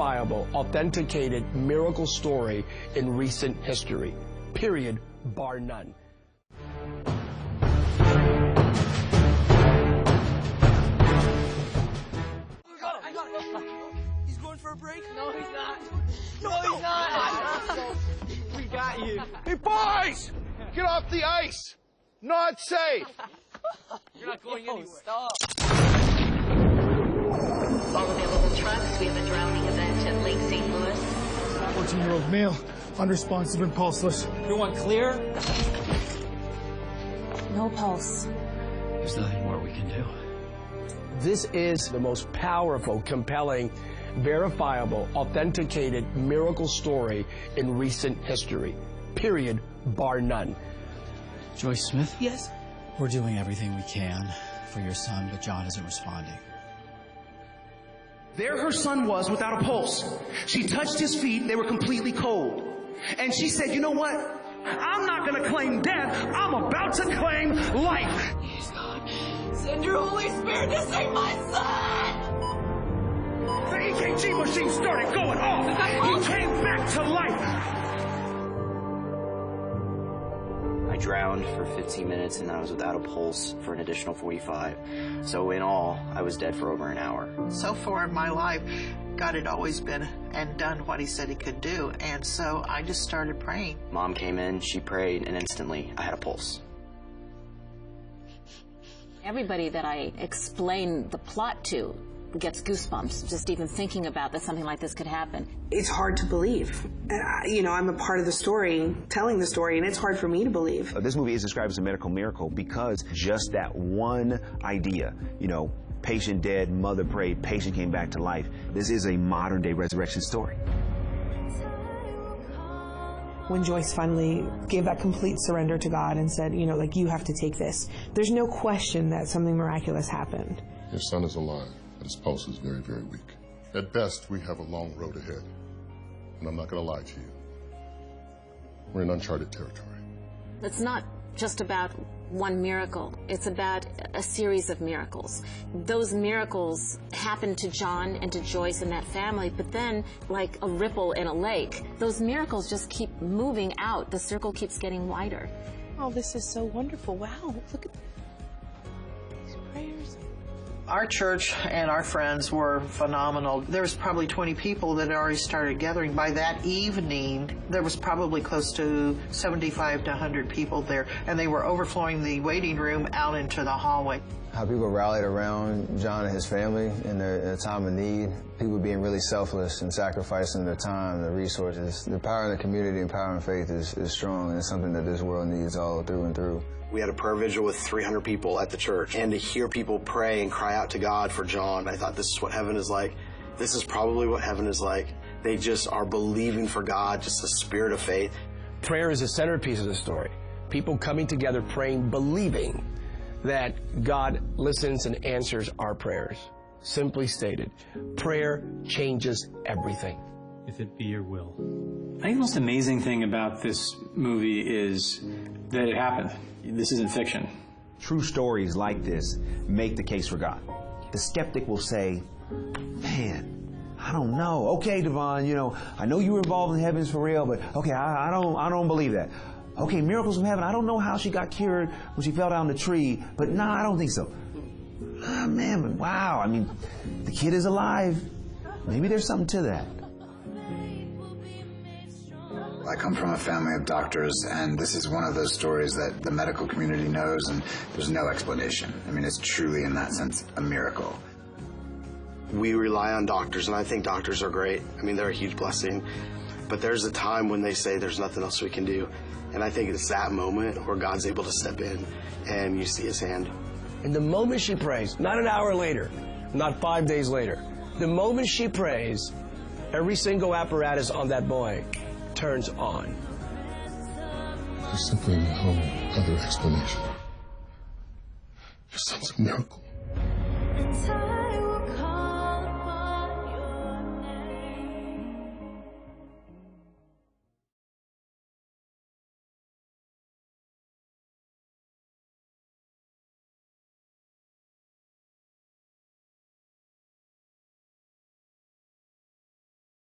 verifiable, authenticated miracle story in recent history. Period, bar none. He's going for a break? No, he's not. No, he's not. We got you. Hey, boys! Get off the ice! Not safe! You're not going anywhere. Stop. All available trucks. We have a drowning event at Lake St. Louis. 14-year-old male, unresponsive and pulseless. Everyone clear? No pulse. There's nothing more we can do. This is the most powerful, compelling, verifiable, authenticated miracle story in recent history. Period, bar none. Joyce Smith? Yes? We're doing everything we can for your son, but John isn't responding. There her son was without a pulse. She touched his feet, they were completely cold. And she said, you know what? I'm not gonna claim death, I'm about to claim life. He's gone. Send your Holy Spirit to save my son! The EKG machine started going off. He came back to life. I drowned for 15 minutes and then I was without a pulse for an additional 45. So in all, I was dead for over an hour. So far in my life, God had always been and done what he said he could do. And so I just started praying. Mom came in, she prayed, and instantly I had a pulse. Everybody that I explain the plot to gets goosebumps just even thinking about that something like this could happen. It's hard to believe. You know, I'm a part of the story, telling the story, and it's hard for me to believe. This movie is described as a medical miracle because just that one idea, you know, patient dead, mother prayed, patient came back to life. This is a modern-day resurrection story. When Joyce finally gave that complete surrender to God and said, you know, like, you have to take this, there's no question that something miraculous happened. Your son is alive, but his pulse is very, very weak. At best, we have a long road ahead. And I'm not going to lie to you. We're in uncharted territory. It's not just about one miracle. It's about a series of miracles. Those miracles happened to John and to Joyce and that family, but then, like a ripple in a lake, those miracles just keep moving out. The circle keeps getting wider. Oh, this is so wonderful. Wow, look at these prayers. Our church and our friends were phenomenal. There was probably 20 people that had already started gathering. By that evening, there was probably close to 75 to 100 people there, and they were overflowing the waiting room out into the hallway. How people rallied around John and his family in their time of need, people being really selfless and sacrificing their time, their resources. The power in the community and power in faith is strong, and it's something that this world needs all through and through. We had a prayer vigil with 300 people at the church, and to hear people pray and cry out to God for John, I thought, this is what heaven is like. This is probably what heaven is like. They just are believing for God, just a spirit of faith. Prayer is a centerpiece of the story. People coming together, praying, believing that God listens and answers our prayers. Simply stated, prayer changes everything. If it be your will. I think the most amazing thing about this movie is that it happened. This isn't fiction. True stories like this make the case for God. The skeptic will say, man, I don't know. Okay, Devon, you know, I know you were involved in heavens for real, but okay, I don't believe that. Okay, miracles from heaven. I don't know how she got cured when she fell down the tree, but nah, I don't think so. Ah, man, but wow, I mean, the kid is alive. Maybe there's something to that. I come from a family of doctors, and this is one of those stories that the medical community knows, and there's no explanation. I mean, it's truly, in that sense, a miracle. We rely on doctors, and I think doctors are great. I mean, they're a huge blessing. But there's a time when they say there's nothing else we can do. And I think it's that moment where God's able to step in, and you see his hand. And the moment she prays, not an hour later, not 5 days later, the moment she prays, every single apparatus on that boy turns on. There's simply no other explanation. Your son's a miracle.